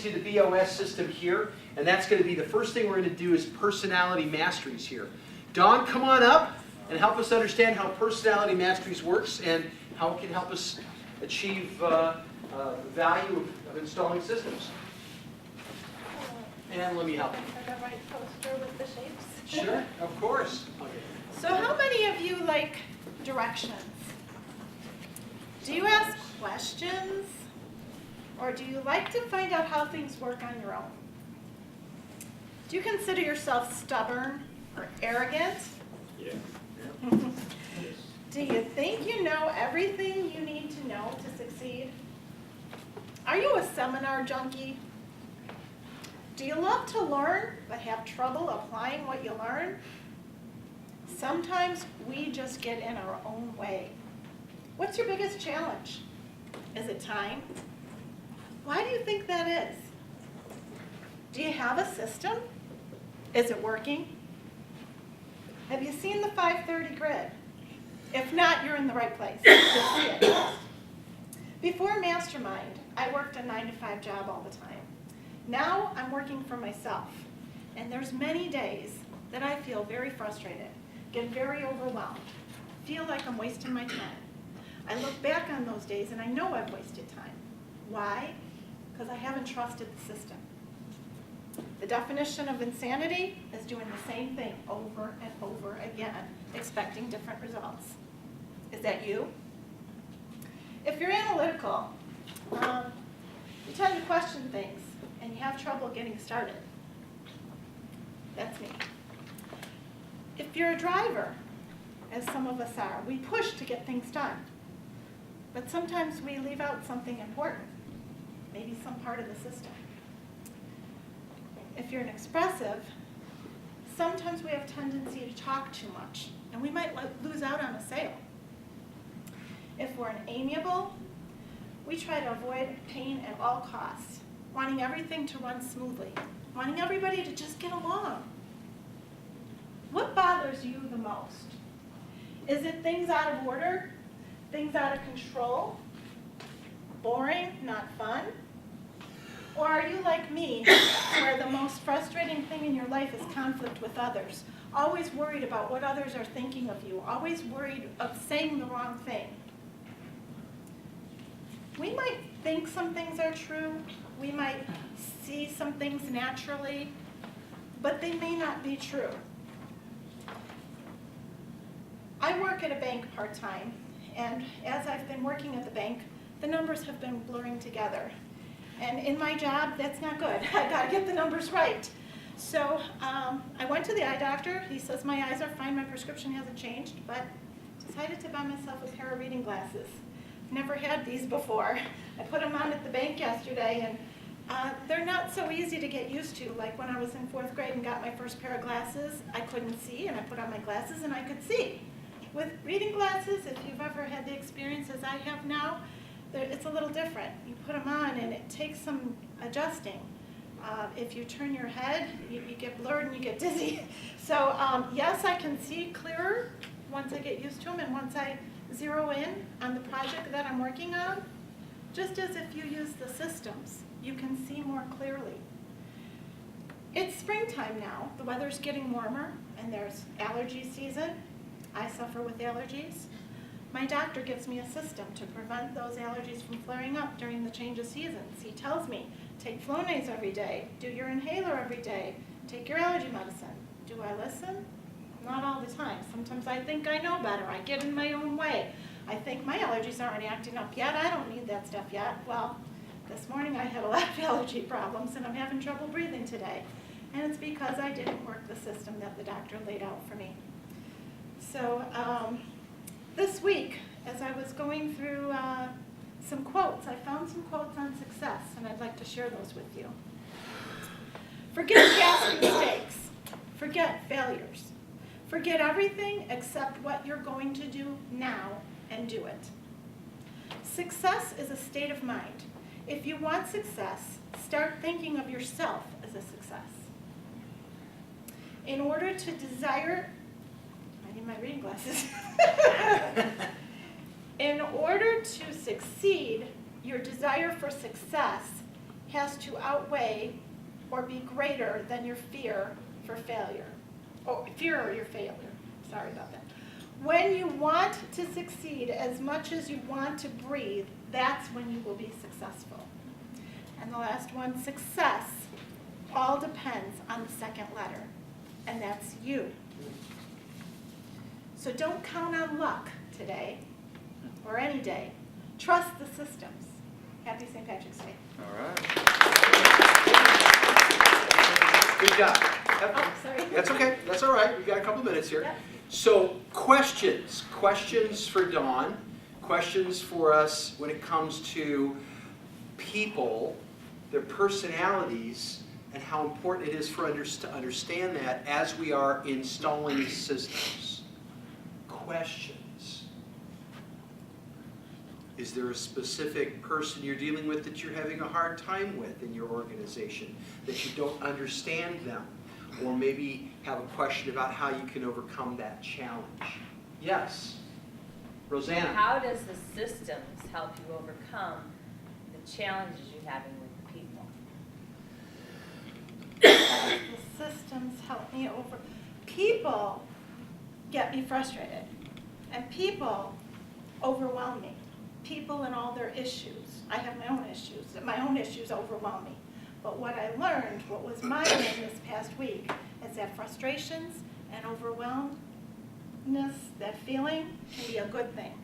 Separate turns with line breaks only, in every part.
into the BOS system here, and that's going to be the first thing we're going to do is personality masteries here. Dawn, come on up and help us understand how personality masteries works and how it can help us achieve the value of installing systems. And let me help you.
The right poster with the shapes.
Sure, of course. Okay.
So how many of you like directions? Do you ask questions? Or do you like to find out how things work on your own? Do you consider yourself stubborn or arrogant?
Yeah.
Do you think you know everything you need to know to succeed? Are you a seminar junkie? Do you love to learn but have trouble applying what you learn? Sometimes we just get in our own way. What's your biggest challenge? Is it time? Why do you think that is? Do you have a system? Is it working? Have you seen the 530 grid? If not, you're in the right place. You'll see it. Before Mastermind, I worked a 9-to-5 job all the time. Now I'm working for myself, and there's many days that I feel very frustrated, get very overwhelmed, feel like I'm wasting my time. I look back on those days and I know I've wasted time. Why? Because I haven't trusted the system. The definition of insanity is doing the same thing over and over again, expecting different results. Is that you? If you're analytical, you tend to question things and you have trouble getting started. That's me. If you're a driver, as some of us are, we push to get things done. But sometimes we leave out something important, maybe some part of the system. If you're an expressive, sometimes we have tendency to talk too much, and we might lose out on a sale. If we're an amiable, we try to avoid pain at all costs, wanting everything to run smoothly, wanting everybody to just get along. What bothers you the most? Is it things out of order? Things out of control? Boring, not fun? Or are you like me, where the most frustrating thing in your life is conflict with others? Always worried about what others are thinking of you, always worried of saying the wrong thing. We might think some things are true, we might see some things naturally, but they may not be true. I work at a bank part-time, and as I've been working at the bank, the numbers have been blurring together. And in my job, that's not good. I gotta get the numbers right. So I went to the eye doctor. He says my eyes are fine, my prescription hasn't changed, but decided to buy myself a pair of reading glasses. Never had these before. I put them on at the bank yesterday, and they're not so easy to get used to. Like when I was in 4th grade and got my first pair of glasses, I couldn't see, and I put on my glasses and I could see. With reading glasses, if you've ever had the experience as I have now, it's a little different. You put them on and it takes some adjusting. If you turn your head, you get blurred and you get dizzy. So yes, I can see clearer once I get used to them and once I zero in on the project that I'm working on. Just as if you use the systems, you can see more clearly. It's springtime now. The weather's getting warmer and there's allergy season. I suffer with allergies. My doctor gives me a system to prevent those allergies from flaring up during the change of seasons. He tells me, take Flonase every day, do your inhaler every day, take your allergy medicine. Do I listen? Not all the time. Sometimes I think I know better. I get in my own way. I think my allergies aren't acting up yet. I don't need that stuff yet. Well, this morning I had a lot of allergy problems and I'm having trouble breathing today. And it's because I didn't work the system that the doctor laid out for me. So this week, as I was going through some quotes, I found some quotes on success, and I'd like to share those with you. Forget past mistakes. Forget failures. Forget everything except what you're going to do now and do it. Success is a state of mind. If you want success, start thinking of yourself as a success. In order to desire my reading glasses. In order to succeed, your desire for success has to outweigh or be greater than your fear for failure. Oh, fear or your failure. Sorry about that. When you want to succeed as much as you want to breathe, that's when you will be successful. And the last one, success, all depends on the second letter, and that's you. So don't count on luck today or any day. Trust the systems. Happy St. Patrick's Day.
All right. Good job.
Oh, sorry.
That's okay. That's all right. We've got a couple minutes here.
Yep.
So questions. Questions for Dawn. Questions for us when it comes to people, their personalities, and how important it is for us to understand that as we are installing systems. Questions. Is there a specific person you're dealing with that you're having a hard time with in your organization, that you don't understand them? Or maybe have a question about how you can overcome that challenge? Yes. Rosanna.
How does the systems help you overcome the challenges you're having with people?
The systems help me over. People get me frustrated, and people overwhelm me. People and all their issues. I have my own issues. My own issues overwhelm me. But what I learned, what was my learning this past week, is that frustrations and overwhelmedness, that feeling, can be a good thing.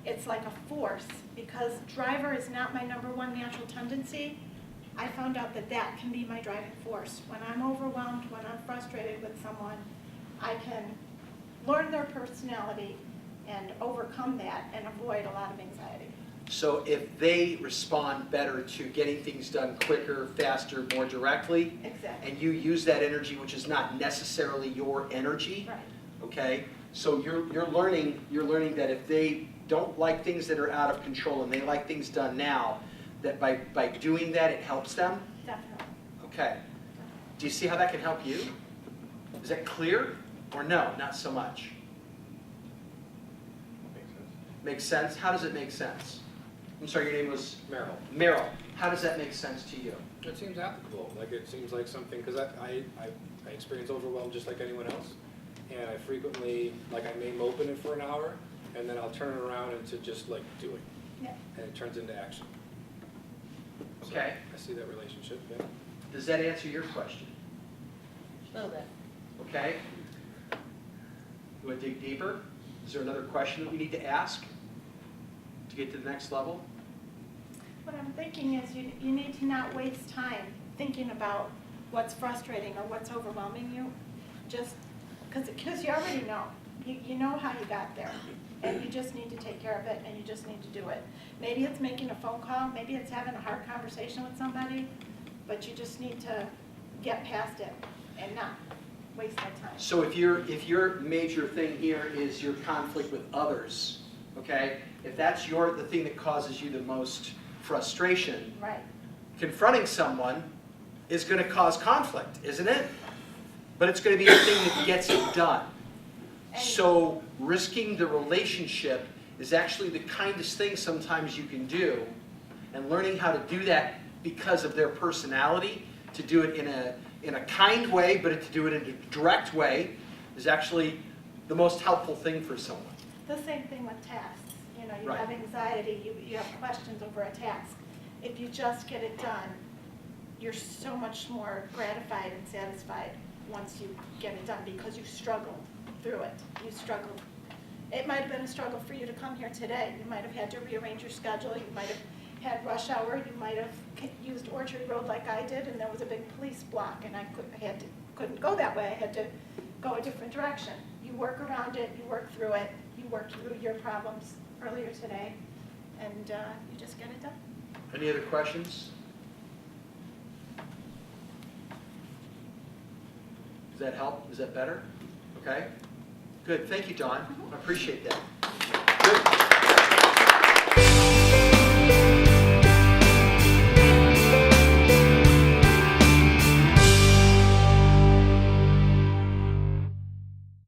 It's like a force, because driver is not my #1 natural tendency. I found out that that can be my driving force. When I'm overwhelmed, when I'm frustrated with someone, I can learn their personality and overcome that and avoid a lot of anxiety.
So if they respond better to getting things done quicker, faster, more directly,
Exactly.
and you use that energy, which is not necessarily your energy,
Right.
okay? So you're learning that if they don't like things that are out of control and they like things done now, that by doing that it helps them?
Definitely.
Okay. Do you see how that can help you? Is that clear? Or no, not so much? Makes sense? How does it make sense? I'm sorry, your name was?
Merrill.
Merrill. How does that make sense to you?
It seems applicable. Like it seems like something, because I experience overwhelm just like anyone else, and I frequently, like I may mope in it for an hour, and then I'll turn it around into just like doing,
Yeah.
and it turns into action. So
Okay.
I see that relationship. Yeah.
Does that answer your question?
A little bit.
Okay. You want to dig deeper? Is there another question that we need to ask to get to the next level?
What I'm thinking is you need to not waste time thinking about what's frustrating or what's overwhelming you, just because you already know. You know how you got there, and you just need to take care of it, and you just need to do it. Maybe it's making a phone call, maybe it's having a hard conversation with somebody, but you just need to get past it and not waste that time.
So if your major thing here is your conflict with others, okay? If that's the thing that causes you the most frustration,
Right.
confronting someone is going to cause conflict, isn't it? But it's going to be the thing that gets it done. So risking the relationship is actually the kindest thing sometimes you can do, and learning how to do that because of their personality, to do it in a kind way, but to do it in a direct way, is actually the most helpful thing for someone.
The same thing with tasks. You know, you
Right.
have anxiety, you have questions over a task. If you just get it done, you're so much more gratified and satisfied once you get it done because you struggled through it. You struggled. It might have been a struggle for you to come here today. You might have had to rearrange your schedule. You might have had rush hour. You might have used Orchard Road like I did, and there was a big police block, and I couldn't go that way. I had to go a different direction. You work around it. You work through it. You work through your problems earlier today, and you just get it done.
Any other questions? Does that help? Is that better? Okay. Good. Thank you, Dawn. I appreciate that.